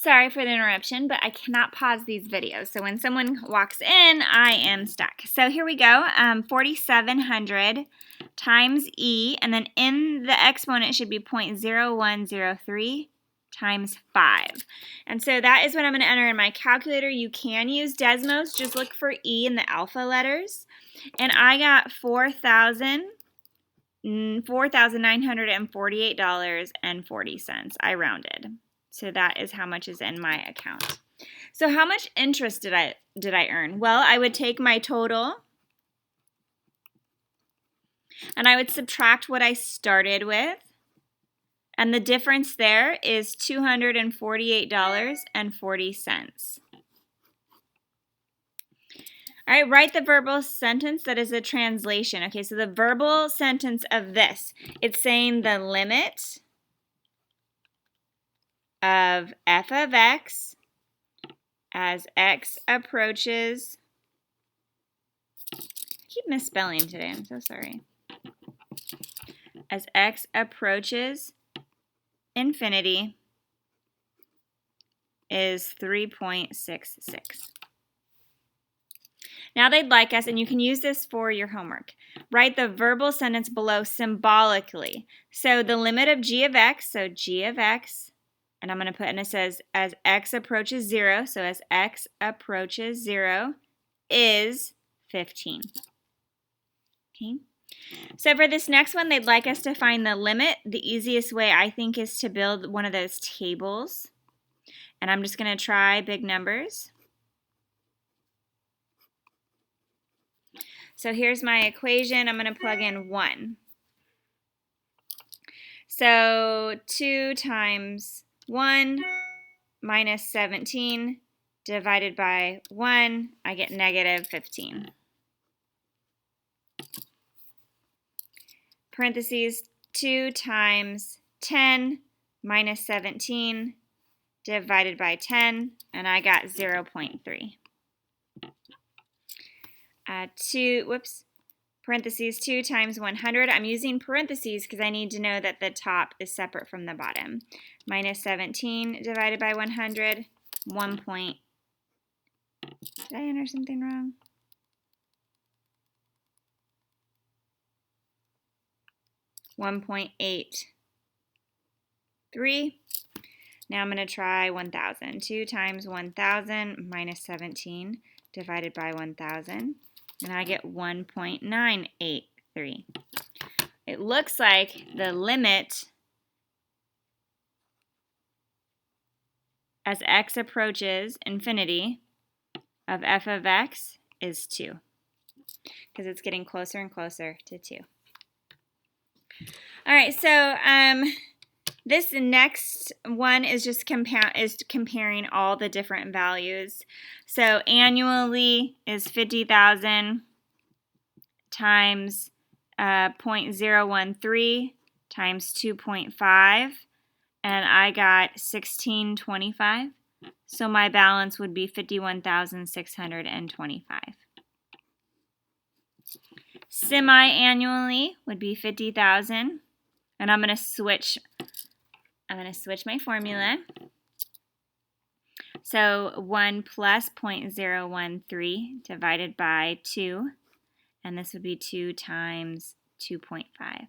Sorry for the interruption, but I cannot pause these videos. So when someone walks in, I am stuck. So here we go, 4,700 times E, and then in the exponent should be 0.0103 times 5. And so that is what I'm going to enter in my calculator. You can use Desmos. Just look for E in the alpha letters. And I got $4,948.40. I rounded. So that is how much is in my account. So how much interest did I earn? Well, I would take my total and I would subtract what I started with. And the difference there is $248.40. All right, write the verbal sentence that is a translation. Okay, so the verbal sentence of this, it's saying the limit of f of x as x approaches, I keep misspelling today, I'm so sorry, as x approaches infinity is 3.66. Now they'd like us, and you can use this for your homework, write the verbal sentence below symbolically. So the limit of g of x, so g of x, and I'm going to put, and it says as x approaches 0, so as x approaches 0 is 15. Okay. So for this next one, they'd like us to find the limit. The easiest way, I think, is to build one of those tables. And I'm just going to try big numbers. So here's my equation. I'm going to plug in 1. So 2 times 1 minus 17 divided by 1, I get negative 15. Parentheses, 2 times 10 minus 17 divided by 10, and I got 0.3. Parentheses, 2 times 100. I'm using parentheses because I need to know that the top is separate from the bottom. Minus 17 divided by 100, 1 point. Did I enter something wrong? $1.83. Now I'm going to try 1,000. 2 times 1,000 minus 17 divided by 1,000. And I get 1.983. It looks like the limit as x approaches infinity of f of x is 2, because it's getting closer and closer to 2. All right, so this next one is just comparing all the different values. So annually is 50,000 times 0.013 times 2.5, and I got 1625. So my balance would be 51,625. Semi-annually would be 50,000, and I'm going to switch my formula. So 1 plus 0.013 divided by 2, and this would be 2 times 2.5.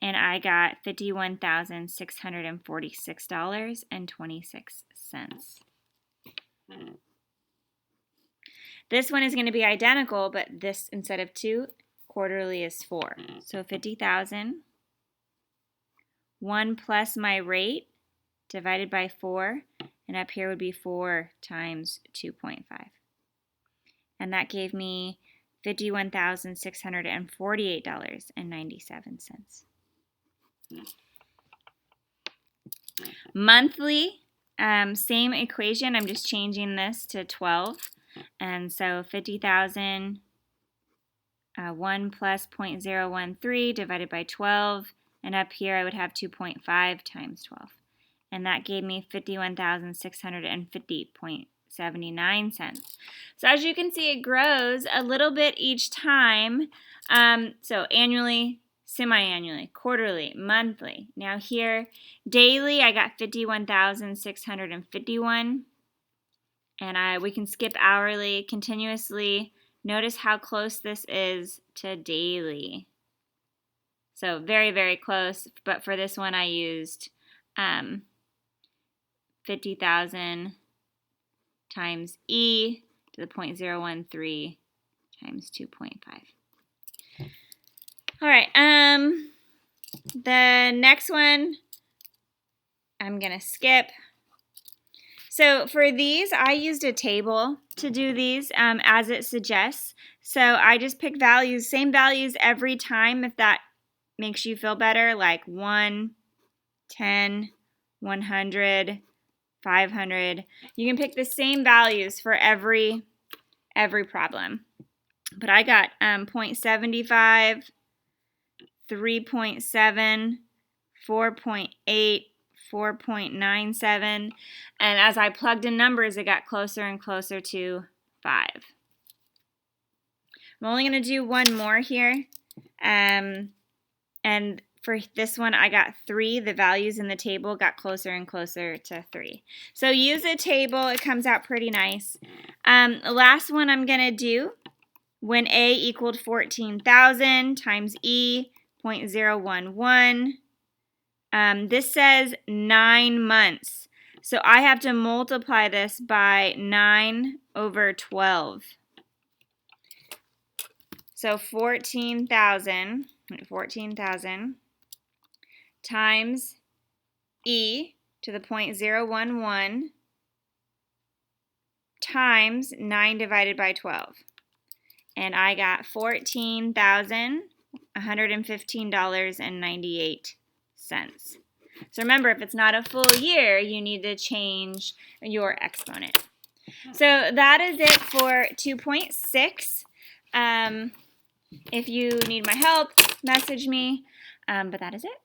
And I got $51,646.26. This one is going to be identical, but this, instead of 2, quarterly is 4. So 50,000. 1 plus my rate divided by 4, and up here would be 4 times 2.5. And that gave me $51,648.97. Monthly, same equation, I'm just changing this to 12. And so 50,000, 1 plus 0.013 divided by 12, and up here I would have 2.5 times 12. And that gave me $51,650.79. So as you can see, it grows a little bit each time. So annually semi-annually, quarterly, monthly. Now here, daily, I got 51,651. And we can skip hourly, continuously. Notice how close this is to daily. So very, very close. But for this one, I used 50,000 times E to the 0.013 times 2.5. All right. The next one, I'm going to skip. So for these, I used a table to do these as it suggests. So I just pick values, same values every time if that makes you feel better, like 1, 10, 100, 500. You can pick the same values for every problem. But I got 0.75, 3.7, 4.8, 4.97, and as I plugged in numbers, it got closer and closer to 5. I'm only going to do one more here, and for this one, I got 3. The values in the table got closer and closer to 3. So use a table. It comes out pretty nice. The last one I'm going to do, when A equaled 14,000 times E, 0.011. This says 9 months. So I have to multiply this by 9 over 12. So 14,000 times E to the 0.011 times 9 divided by 12. And I got $14,115.98. So remember, if it's not a full year, you need to change your exponent. So that is it for 2.6. If you need my help, message me. But that is it.